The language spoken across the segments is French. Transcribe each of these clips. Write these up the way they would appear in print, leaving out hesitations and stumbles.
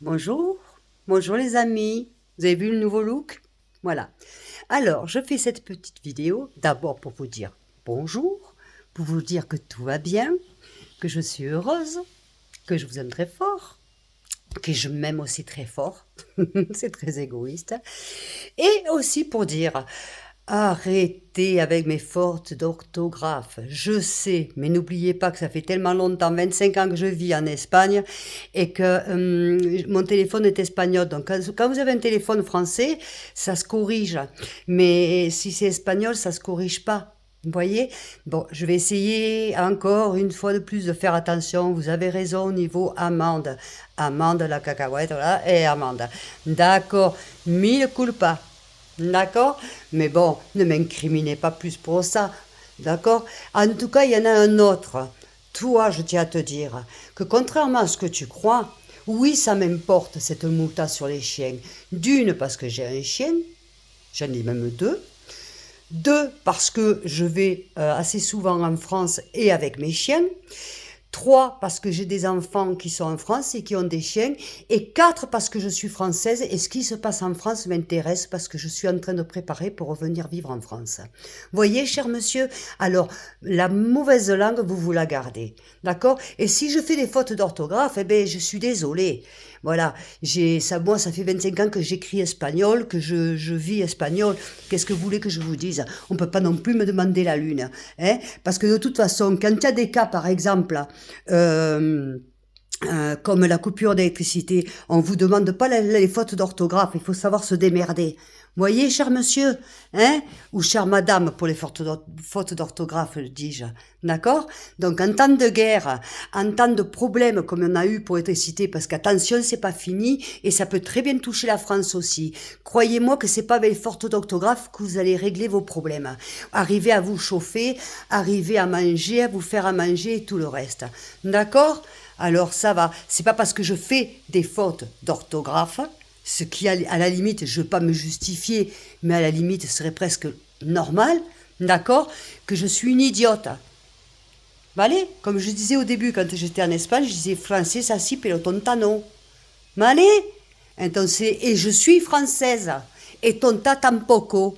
Bonjour, bonjour les amis, vous avez vu le nouveau look? Voilà. Alors, je fais cette petite vidéo d'abord pour vous dire bonjour, pour vous dire que tout va bien, que je suis heureuse, que je vous aime très fort, que je m'aime aussi très fort, c'est très égoïste, et aussi pour dire arrêtez avec mes fautes d'orthographe. Je sais, mais n'oubliez pas que ça fait tellement longtemps, 25 ans que je vis en Espagne et que mon téléphone est espagnol. Donc quand vous avez un téléphone français, ça se corrige. Mais si c'est espagnol, ça se corrige pas. Vous voyez? Bon, je vais essayer encore une fois de plus de faire attention. Vous avez raison au niveau amande. Amande, la cacahuète, voilà, et amande. D'accord, mille culpa. D'accord? Mais bon, ne m'incriminez pas plus pour ça. D'accord? En tout cas, il y en a un autre. Toi, je tiens à te dire que contrairement à ce que tu crois, oui, ça m'importe cette mouta sur les chiens. D'une, parce que j'ai un chien, j'en ai même deux. Deux, parce que je vais assez souvent en France et avec mes chiens. Trois, parce que j'ai des enfants qui sont en France et qui ont des chiens. Et quatre, parce que je suis française et ce qui se passe en France m'intéresse parce que je suis en train de préparer pour revenir vivre en France. Voyez, cher monsieur, alors la mauvaise langue, vous la gardez. D'accord? Et si je fais des fautes d'orthographe, eh ben, je suis désolée. Voilà, moi, ça fait 25 ans que j'écris espagnol, que je vis espagnol. Qu'est-ce que vous voulez que je vous dise? On peut pas non plus me demander la lune, hein? Parce que de toute façon, quand il y a des cas, par exemple, euh, comme la coupure d'électricité, on vous demande pas les fautes d'orthographe, il faut savoir se démerder. Voyez, cher monsieur, hein, ou chère madame, pour les fautes d'orthographe, dis-je, d'accord? Donc, en temps de guerre, en temps de problèmes comme on a eu pour l'électricité, parce qu'attention, c'est pas fini, et ça peut très bien toucher la France aussi. Croyez-moi que c'est pas avec les fautes d'orthographe que vous allez régler vos problèmes. Arrivez à vous chauffer, arrivez à manger, à vous faire à manger et tout le reste. D'accord? Alors ça va. C'est pas parce que je fais des fautes d'orthographe, ce qui à la limite, je veux pas me justifier, mais à la limite serait presque normal, d'accord, que je suis une idiote. Vale? Comme je disais au début quand j'étais en Espagne, je disais français ça si pero tonta no. Vale? Entonces, et je suis française. Et tonta tampoco.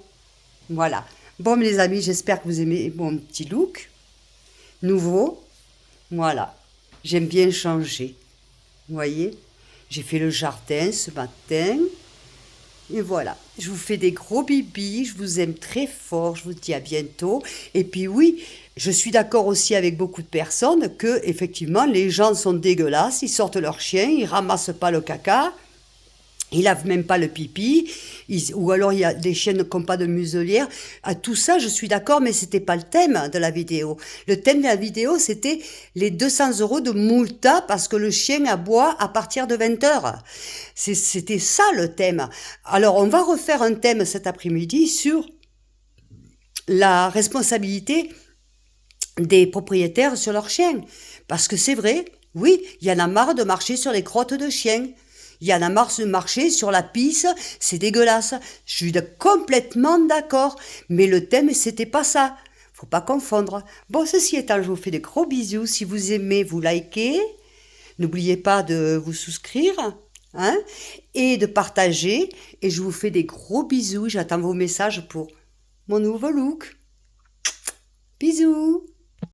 Voilà. Bon, mes amis, j'espère que vous aimez mon petit look. Nouveau. Voilà. J'aime bien changer. Vous voyez? J'ai fait le jardin ce matin. Et voilà. Je vous fais des gros bibis. Je vous aime très fort. Je vous dis à bientôt. Et puis oui, je suis d'accord aussi avec beaucoup de personnes que, effectivement, les gens sont dégueulasses. Ils sortent leur chien, ils ramassent pas le caca. Ils lavent même pas le pipi, ou alors il y a des chiens qui n'ont pas de muselière. À tout ça, je suis d'accord, mais c'était pas le thème de la vidéo. Le thème de la vidéo, c'était les 200 € de multa parce que le chien aboie à partir de 20 heures. C'était ça le thème. Alors, on va refaire un thème cet après-midi sur la responsabilité des propriétaires sur leurs chiens. Parce que c'est vrai, oui, il y en a marre de marcher sur les crottes de chiens. Il y en a marre de marcher sur la pisse, c'est dégueulasse. Je suis complètement d'accord. Mais le thème, c'était pas ça. Faut pas confondre. Bon, ceci étant, je vous fais des gros bisous. Si vous aimez, vous likez. N'oubliez pas de vous souscrire, hein, et de partager. Et je vous fais des gros bisous. J'attends vos messages pour mon nouveau look. Bisous.